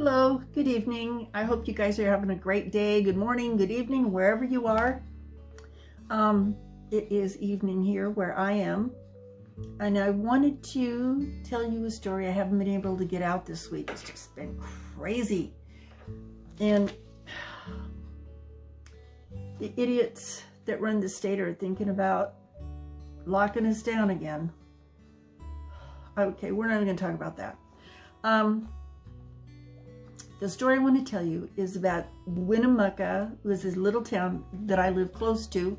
Hello, good evening. I hope you guys are having a great day. Good morning, good evening, wherever you are. It is evening here where I am. And I wanted to tell you a story I haven't been able to get out this week. It's just been crazy. And the idiots that run the state are thinking about locking us down again. Okay, we're not even going to talk about that. The story I want to tell you is about Winnemucca. It was this little town that I live close to.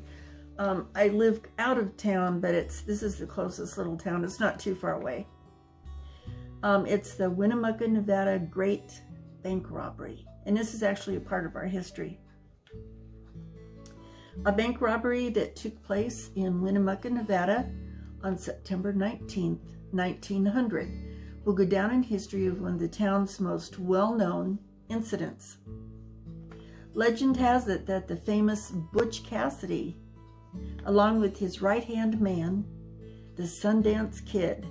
I live out of town, but this is the closest little town. It's not too far away. It's the Winnemucca, Nevada Great Bank Robbery. And this is actually a part of our history. A bank robbery that took place in Winnemucca, Nevada on September 19th, 1900. Will go down in history as one of the town's most well-known incidents. Legend has it that the famous Butch Cassidy, along with his right-hand man, the Sundance Kid,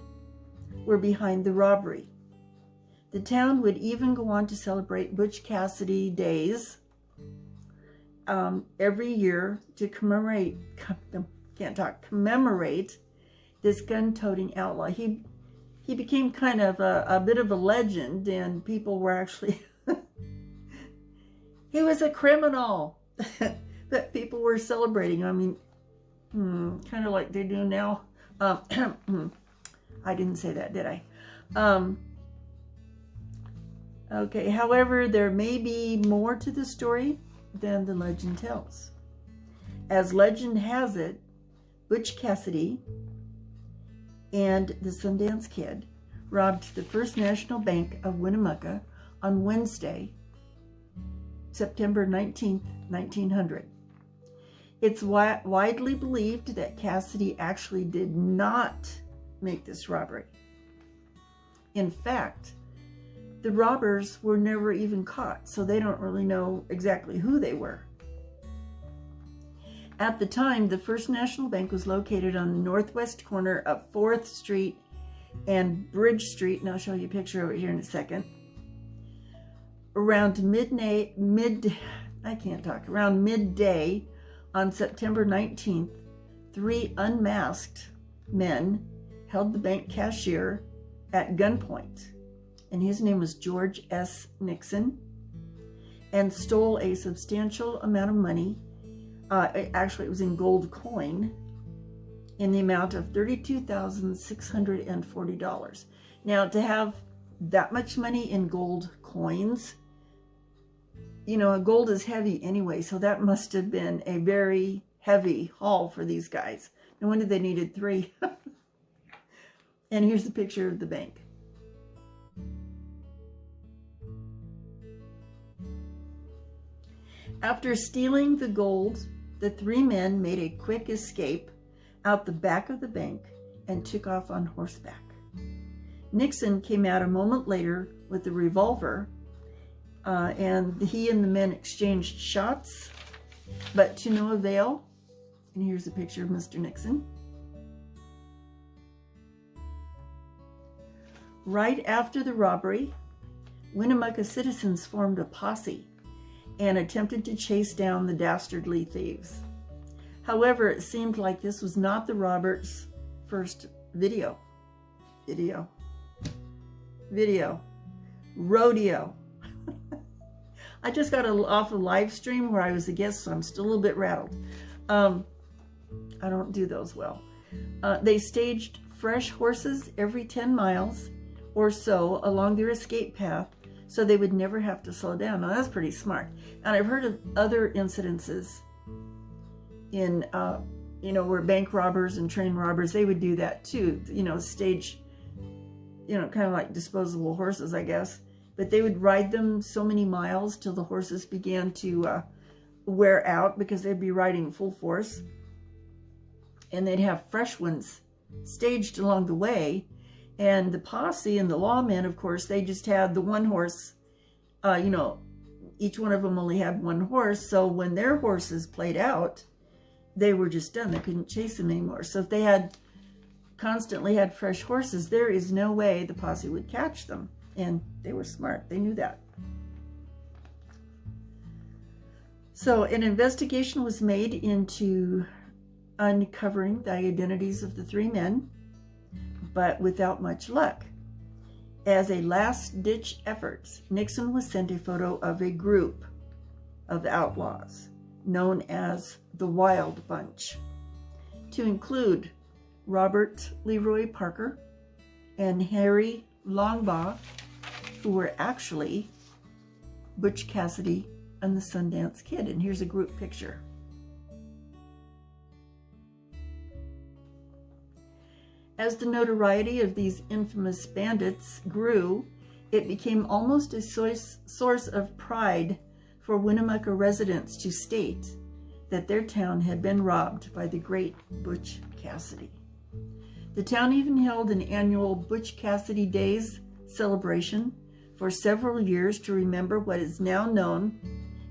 were behind the robbery. The town would even go on to celebrate Butch Cassidy days every year to commemorate this gun-toting outlaw. He became kind of a bit of a legend, and people were actually, he was a criminal that people were celebrating. I mean, kind of like they do now. I didn't say that, did I? Okay, however, there may be more to the story than the legend tells. As legend has it, Butch Cassidy and the Sundance Kid robbed the First National Bank of Winnemucca on Wednesday, September 19th, 1900. It's widely believed that Cassidy actually did not make this robbery. In fact, the robbers were never even caught, so they don't really know exactly who they were. At the time, the First National Bank was located on the northwest corner of 4th Street and Bridge Street, and I'll show you a picture over here in a second. Around midday on September 19th, 3 unmasked men held the bank cashier at gunpoint, and his name was George S. Nixon, and stole a substantial amount of money. Actually, it was in gold coin in the amount of $32,640. Now, to have that much money in gold coins, you know, gold is heavy anyway, so that must have been a very heavy haul for these guys. No wonder they needed 3. And here's the picture of the bank. After stealing the gold, the 3 men made a quick escape out the back of the bank and took off on horseback. Nixon came out a moment later with a revolver, and he and the men exchanged shots, but to no avail. And here's a picture of Mr. Nixon. Right after the robbery, Winnemucca citizens formed a posse and attempted to chase down the dastardly thieves. However, it seemed like this was not the robbers' first rodeo. I just got off a live stream where I was a guest, so I'm still a little bit rattled. I don't do those well. They staged fresh horses every 10 miles or so along their escape path, so they would never have to slow down. Now, that's pretty smart. And I've heard of other incidences in, you know, where bank robbers and train robbers, they would do that too. You know, stage, you know, kind of like disposable horses, I guess. But they would ride them so many miles till the horses began to wear out, because they'd be riding full force. And they'd have fresh ones staged along the way. And the posse and the lawmen, of course, they just had the one horse, you know, each one of them only had one horse. So when their horses played out, they were just done. They couldn't chase them anymore. So if they had constantly had fresh horses, there is no way the posse would catch them. And they were smart. They knew that. So an investigation was made into uncovering the identities of the three men, but without much luck. As a last-ditch effort, Nixon was sent a photo of a group of outlaws known as the Wild Bunch, to include Robert Leroy Parker and Harry Longbaugh, who were actually Butch Cassidy and the Sundance Kid. And here's a group picture. As the notoriety of these infamous bandits grew, it became almost a source of pride for Winnemucca residents to state that their town had been robbed by the great Butch Cassidy. The town even held an annual Butch Cassidy Days celebration for several years to remember what is now known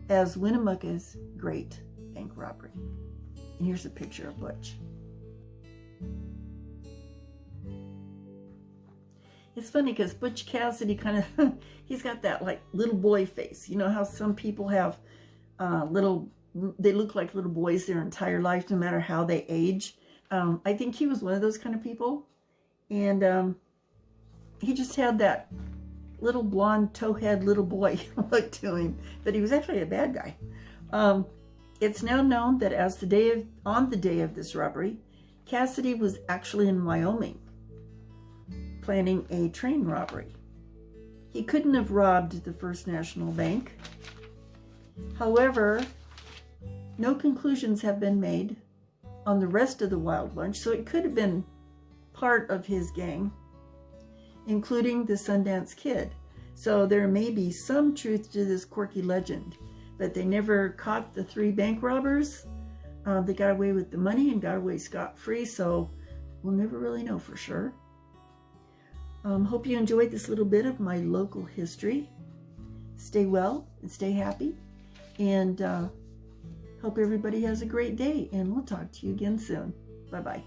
as Winnemucca's Great Bank Robbery. And here's a picture of Butch. It's funny because Butch Cassidy kind of, he's got that like little boy face. You know how some people have they look like little boys their entire life, no matter how they age. I think he was one of those kind of people. And he just had that little blonde towhead little boy look to him, but he was actually a bad guy. It's now known that on the day of this robbery, Cassidy was actually in Wyoming, planning a train robbery. He couldn't have robbed the First National Bank. However, no conclusions have been made on the rest of the Wild Bunch, so it could have been part of his gang, including the Sundance Kid. So there may be some truth to this quirky legend, but they never caught the three bank robbers. They got away with the money and got away scot-free, so we'll never really know for sure. Hope you enjoyed this little bit of my local history. Stay well and stay happy, and hope everybody has a great day, and we'll talk to you again soon. Bye-bye.